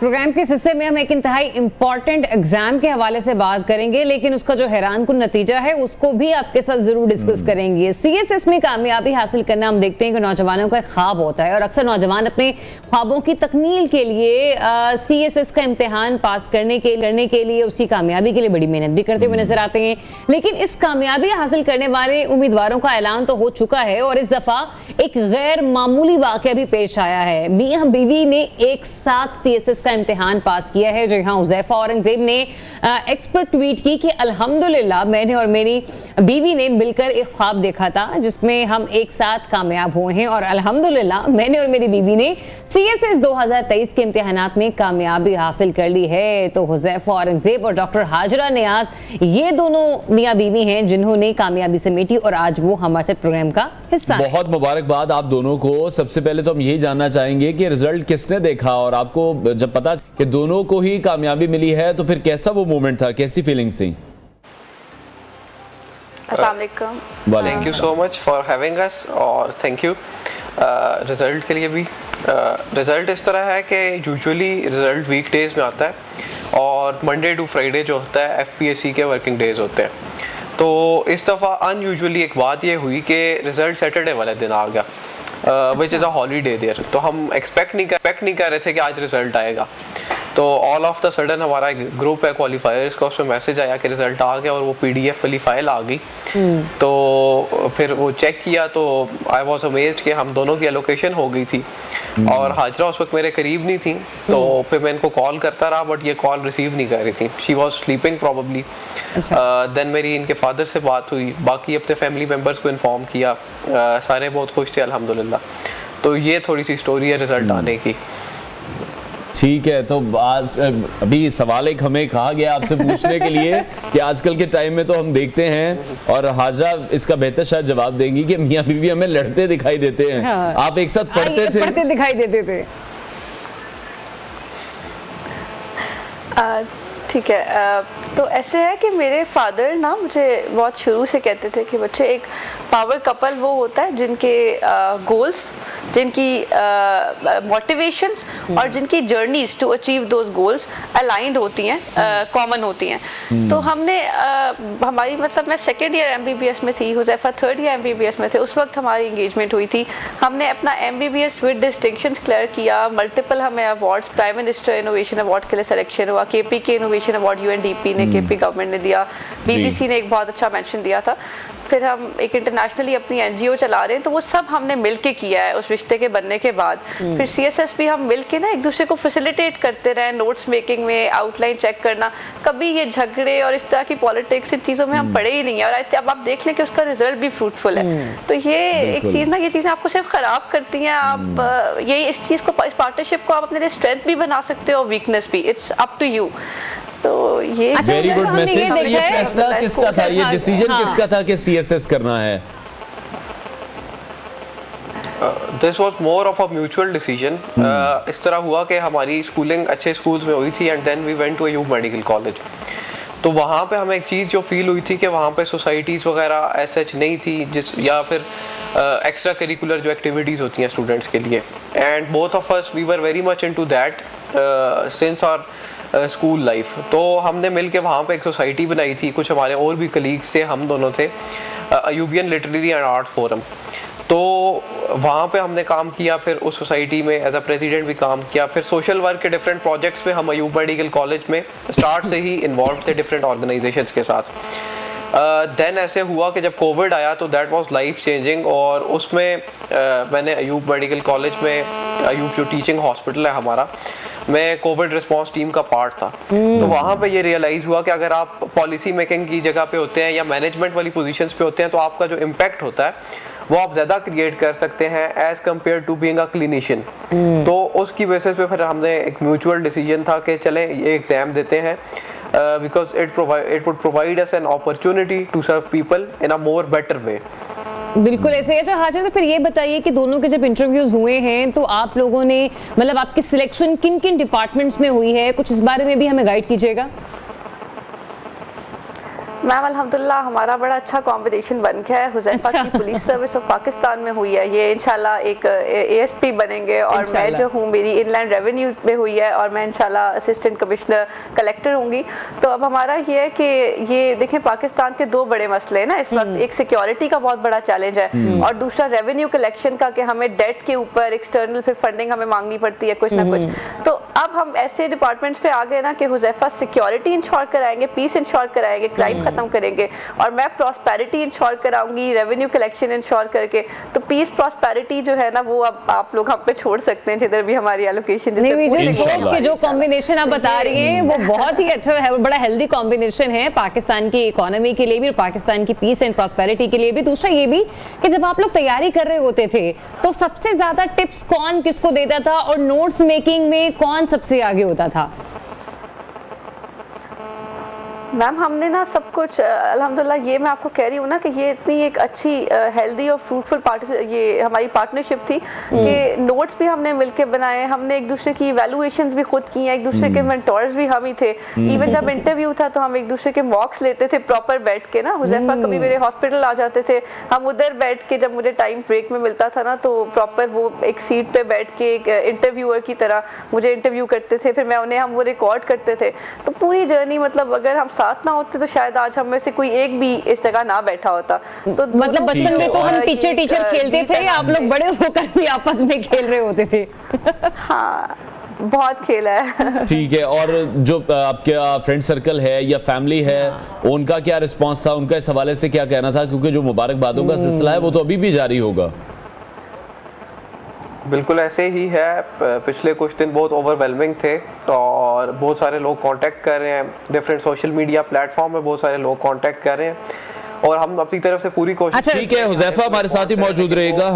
Programme के हिस्से में हम एक इंतहाई इंपॉर्टेंट एग्जाम के हवाले से बात करेंगे, लेकिन उसका जो हैरानकुन नतीजा है उसको भी आपके साथ जरूर डिस्कस करेंगे। सीएसएस में कामयाबी हासिल करना, हम देखते हैं कि नौजवानों का एक ख्वाब होता है और अक्सर नौजवान अपने ख्वाबों की तकमील के लिए सीएसएस का इम्तिहान पास करने के लिए उसकी कामयाबी के लिए बड़ी मेहनत भी करते हुए नजर आते हैं। लेकिन इस कामयाबी हासिल करने वाले उम्मीदवारों का ऐलान तो हो चुका है और इस दफा एक गैर मामूली वाकया भी पेश आया है। मियां बीवी ने एक साथ सीएसएस का इम्तिहान पास किया है। जी हाँ, हुज़ैफा औरंगजेब ने एक्स पर ट्वीट की कि अल्हम्दुलिल्लाह मैंने और मेरी बीवी ने मिलकर एक ख्वाब देखा था जिसमें हम एक साथ कामयाब हुए हैं और अल्हम्दुलिल्लाह मैंने और मेरी बीवी ने सीएसएस 2023 के इम्तिहानात में कामयाबी हासिल कर ली है। तो हुज़ैफा औरंगजेब और डॉक्टर हाजरा नियाज ये दोनों मियां बीवी हैं जिन्होंने कामयाबी समेटी और आज वो हमारे साथ प्रोग्राम का हिस्सा हैं। बहुत मुबारकबाद आप दोनों को। सबसे पहले तो हम यही जानना चाहेंगे कि रिजल्ट किसने देखा और आपको जब पता कि दोनों को ही कामयाबी मिली है तो फिर कैसा वो मोमेंट था, कैसी फीलिंग्स थी? अस्सलाम वालेकुम। Thank you so much for having us और थैंक यू रिजल्ट के लिए भी। रिजल्ट इस तरह है कि यूजुअली रिजल्ट वीकडेज में आता है और मंडे टू फ्राइडे जो होता है एफपीएससी के वर्किंग डेज होते हैं। तो इस दफ़ा अनयूजुअली एक बात ये हुई कि रिजल्ट सैटरडे वाले दिन आ गया, which is a holiday there. तो हम एक्सपेक्ट नहीं कर रहे थे कि आज रिजल्ट आएगा। तो ऑल ऑफ द सडन हमारा ग्रुप है क्वालिफायर्स का, उसमें मैसेज आया कि रिजल्ट आ गया और वो पीडीएफ वाली फाइल आ गई। तो फिर वो चेक किया तो आई वाज अमेज्ड कि हम दोनों की एलोकेशन हो गई थी और हाजरा उस वक्त मेरे करीब नहीं थी। तो फिर मैं इनको कॉल करता रहा बट ये कॉल रिसीव नहीं कर रही थी, she was sleeping probably. Then मेरी इनके फादर से बात हुई, बाकी अपने फैमिली मेम्बर्स को इन्फॉर्म किया, सारे बहुत खुश थे अल्हम्दुलिल्लाह। तो ये थोड़ी सी स्टोरी है रिजल्ट आने की। ठीक है, तो आज अभी सवाल एक हमें कहा गया आपसे पूछने के लिए कि आजकल के टाइम में तो हम देखते हैं और हाजरा इसका बेहतर शायद जवाब देंगी कि मियां बीवी हमें लड़ते दिखाई देते हैं। हाँ। आप एक साथ पढ़ते दिखाई देते थे। ठीक है, तो ऐसे है कि मेरे फादर ना मुझे बहुत शुरू से कहते थे कि बच्चे एक पावर कपल वो होता है जिनके गोल्स, जिनकी मोटिवेशंस और जिनकी journeys to achieve those goals aligned होती हैं, कॉमन होती हैं। तो हमने हमारी मतलब मैं सेकेंड ईयर एमबीबीएस में थी, हुज़ैफा थर्ड ईयर एमबीबीएस में थे, उस वक्त हमारी इंगेजमेंट हुई थी। हमने अपना एमबीबीएस विद डिस्टिंक्शंस क्लियर किया, मल्टीपल हमें awards, prime minister innovation award के लिए सिलेक्शन हुआ, केपी के इनोवेशन अवार्ड यूएनडीपी ने, केपी गवर्नमेंट ने दिया, बीबीसी ने एक बहुत अच्छा मेंशन दिया था। फिर हम एक इंटरनेशनली अपनी एनजीओ चला रहे हैं, तो वो सब हमने मिलके किया है उस रिश्ते के बनने के बाद। फिर सीएसएस भी हम मिलके ना एक दूसरे को फैसिलिटेट करते रहे, नोट्स मेकिंग में, आउटलाइन चेक करना। कभी ये झगड़े और इस तरह की पॉलिटिक्स, इन चीज़ों में हम पड़े ही नहीं है। और अब आप देख लें कि उसका रिजल्ट भी फ्रूटफुल है। तो ये एक चीज़ ना, ये चीज़ें आपको सिर्फ ख़राब करती हैं। आप ये इस चीज़ को, इस पार्टनरशिप को आप अपने लिए स्ट्रेंथ भी बना सकते हो और वीकनेस भी, इट्स अप टू यू। तो ये वेरी गुड मैसेज। ये फैसला किसका था, ये डिसीजन किसका था कि सीएसएस करना है? This was more of a mutual decision. इस तरह हुआ कि हमारी स्कूलिंग अच्छे स्कूल्स में हुई थी and then we went to Ayub medical college. तो वहाँ पे हमें एक चीज़ जो फील हुई थी कि वहाँ पे सोसाइटीज़ वगैरह ऐसे नहीं थी जिस, या फिर एक्स्ट्रा करिकुलर जो एक्टिविटीज़ होती हैं स्टूडेंट्स के लिए। And both of us we were very much into that since our school life. तो हमने मिल के वहाँ पे एक सोसाइटी बनाई थी, कुछ हमारे और भी कलीग्स थे, हम दोनों थे, अयूबियन लिटरेरी एंड आर्ट फोरम। तो वहाँ पे हमने काम किया, फिर उस सोसाइटी में एज अ प्रेसिडेंट भी काम किया, फिर सोशल वर्क के डिफरेंट प्रोजेक्ट्स में हम अयूब मेडिकल कॉलेज में स्टार्ट से ही इन्वॉल्व थे डिफरेंट ऑर्गेनाइजेशंस के साथ। देन ऐसे हुआ कि जब कोविड आया तो दैट वाज लाइफ चेंजिंग, और उसमें मैंने अयूब मेडिकल कॉलेज में, अयूब जो टीचिंग हॉस्पिटल है हमारा, मैं कोविड रिस्पांस टीम का पार्ट था। तो वहाँ पे ये रियलाइज़ हुआ कि अगर आप पॉलिसी मेकिंग की जगह पे होते हैं या मैनेजमेंट वाली पोजीशंस पे होते हैं तो आपका जो इम्पैक्ट होता है वो आप ज़्यादा क्रिएट कर सकते हैं as compared to being a clinician. तो उसकी बेसिस पे फिर हमने एक म्यूचुअल डिसीजन था कि चलें ये एग्ज़ाम देते हैं, because it would provide us an opportunity to serve people in a more better way. बिल्कुल ऐसे। अच्छा हाजरा, तो फिर ये बताइए कि दोनों के जब इंटरव्यूज हुए हैं तो आप लोगों ने, मतलब आपकी सिलेक्शन किन किन डिपार्टमेंट्स में हुई है, कुछ इस बारे में भी हमें गाइड कीजिएगा। मैम अल्हम्दुलिल्लाह हमारा बड़ा अच्छा कॉम्बिनेशन बन गया है। हुज़ैफा की पुलिस सर्विस ऑफ पाकिस्तान में हुई है, ये इंशाल्लाह एक एएसपी बनेंगे, और मैं जो हूँ मेरी इनलैंड रेवेन्यू में हुई है और मैं इंशाल्लाह असिस्टेंट कमिश्नर कलेक्टर होंगी। तो अब हमारा ये है कि ये देखें पाकिस्तान के दो बड़े मसले हैं ना इस वक्त, एक सिक्योरिटी का बहुत बड़ा चैलेंज है और दूसरा रेवेन्यू कलेक्शन का, कि हमें डेट के ऊपर एक्सटर्नल फिर फंडिंग हमें मांगनी पड़ती है कुछ ना कुछ। तो अब हम ऐसे डिपार्टमेंट्स पे आ गए ना कि हुज़ैफा सिक्योरिटी इंश्योर कराएंगे, पीस इंश्योर कराएंगे, क्राइम खत्म करेंगे, और मैं प्रॉस्पेरिटी इंश्योर कराऊंगी रेवेन्यू कलेक्शन इंश्योर करके। तो पीस प्रॉस्पेरिटी जो है ना वो अब आप लोग हम पे छोड़ सकते हैं जिधर भी हमारी एलोकेशन के जो कॉम्बिनेशन आप बता रही हैं वो बहुत ही अच्छा है, बड़ा हेल्दी कॉम्बिनेशन है पाकिस्तान की इकोनॉमी के लिए भी और पाकिस्तान की पीस एंड प्रॉस्पेरिटी के लिए भी। दूसरा ये भी कि जब आप लोग तैयारी कर रहे होते थे तो सबसे ज्यादा टिप्स कौन किसको देता था और नोट्स मेकिंग में कौन सबसे आगे होता था? मैम हमने ना सब कुछ अल्हम्दुलिल्लाह, ये मैं आपको कह रही हूँ ना कि ये इतनी एक अच्छी हेल्दी और फ्रूटफुल ये हमारी पार्टनरशिप थी कि नोट्स भी हमने मिलके बनाए, हमने एक दूसरे की इवैल्यूएशंस भी खुद की हैं, एक दूसरे के मेंटोर्स भी हम ही थे। इवन जब इंटरव्यू था तो हम एक दूसरे के मॉक्स लेते थे प्रॉपर बैठ के ना। हुज़ैफा कभी मेरे हॉस्पिटल आ जाते थे, हम उधर बैठ के, जब मुझे टाइम ब्रेक में मिलता था ना तो प्रॉपर वो एक सीट पे बैठ के एक इंटरव्यूअर की तरह मुझे इंटरव्यू करते थे, फिर मैं उन्हें हम वो रिकॉर्ड करते थे। तो पूरी जर्नी मतलब अगर हम साथ ना होते तो शायद आज हम में से कोई एक भी इस जगह ना बैठा होता। तो मतलब बचपन में तो हम टीचर खेलते थे, आप लोग बड़े होकर भी आपस में खेल रहे होते थे। हाँ बहुत खेला है। ठीक है, और जो आपके फ्रेंड सर्कल है या फैमिली है उनका क्या रिस्पांस था, उनका इस हवाले से क्या कहना था, क्योंकि जो मुबारकबादों का सिलसिला है वो तो अभी भी जारी होगा? बिल्कुल ऐसे ही है, पिछले कुछ दिन बहुत ओवरवेलमिंग थे और बहुत सारे लोग कांटेक्ट कर रहे हैं, डिफरेंट सोशल मीडिया प्लेटफॉर्म में बहुत सारे लोग कांटेक्ट कर रहे हैं और हम अपनी तरफ से पूरी कोशिश। ठीक है, हुज़ैफा हमारे साथ ही मौजूद रहेगा।